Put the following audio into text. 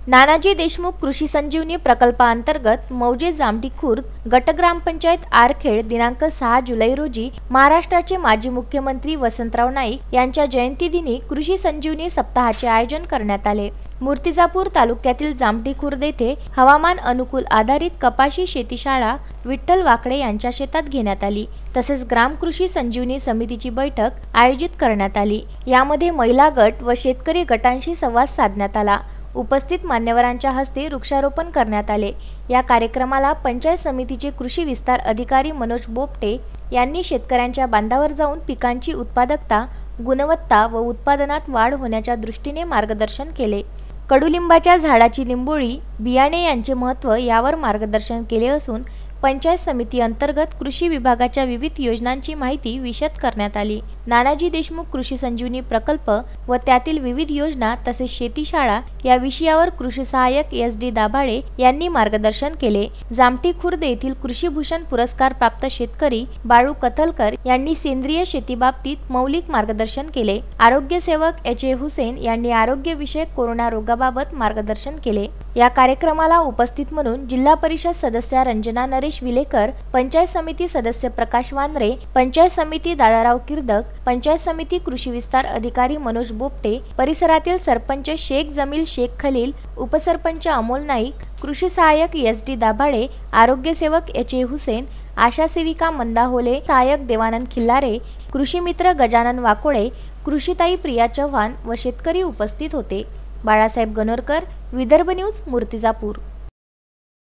नानाजी देशमुख कृषी संजीवनी प्रकल्पांतर्गत मौजे जामठी खुर्द गट ग्रामपंचायत आरखेड दिनांक 6 जुलै रोजी महाराष्ट्राचे माजी मुख्यमंत्री वसंतराव नाईक यांच्या जयंतीदिनी कृषी संजीवनी सप्ताहाचे आयोजन करण्यात आले। मूर्तिजापूर तालुक्यातील जामठी खुर्द येथे हवामान अनुकूल आधारित कपाशी शेतीशाळा विठ्ठल वाकडे यांच्या शेतात घेण्यात आली। तसेच ग्राम कृषी संजीवनी समितीची बैठक आयोजित करण्यात आली। यामध्ये महिला गट व शेतकरी गटांशी संवाद साधण्यात आला। उपस्थित मान्यवरांच्या हस्ते वृक्षारोपण करण्यात आले। या कार्यक्रमाला पंचायत समितीचे कृषी विस्तार अधिकारी मनोज बोपटे यांनी शेतकऱ्यांच्या बांधावर जाऊन पिकांची उत्पादकता, गुणवत्ता व उत्पादनात वाढ होण्याच्या दृष्टीने मार्गदर्शन केले। कडुलिंबाच्या झाडाची लिंबोळी बियाणे यांचे महत्त्व यावर मार्गदर्शन केले असून पंचायत समिती अंतर्गत कृषी विभागाच्या विविध योजनांची माहिती विशद करण्यात आली। नानाजी देशमुख कृषी संजीवनी प्रकल्प व त्यातील विविध योजना तसेच शेतीशाळा या विषयावर कृषी सहाय्यक SD दाभाडे यांनी मार्गदर्शन केले। जामठी खुर्द येथील कृषी भूषण पुरस्कार प्राप्त शेतकरी बाळू कथलकर यांनी सेंद्रिय शेतीबाबतीत मौलिक मार्गदर्शन केले। आरोग्य सेवक HA हुसेन यांनी आरोग्य विषयक कोरोना रोगाबाबत मार्गदर्शन केले। या कार्यक्रमाला उपस्थित म्हणून जिल्हा परिषद सदस्य रंजना नरेश विलेकर, पंचायत समिती सदस्य प्रकाश वांद्रे, पंचायत समिती दादाराव किर्दक, पंचायत समिती कृषी विस्तार अधिकारी मनोज बोपटे, परिसरातील सरपंच शेख जमील शेख खलील, उपसरपंच अमोल नाईक, कृषी सहाय्यक SD दाभाडे, आरोग्य सेवक HA हुसेन, आशा सेविका मंदा होले, सहाय्यक देवानंद खिल्लारे, कृषी मित्र गजानन वाकोडे, कृषीताई प्रिया चव्हाण व शेतकरी उपस्थित होते। बाळासाहेब गणोरकर, विदर्भ न्यूज, मूर्तिजापूर।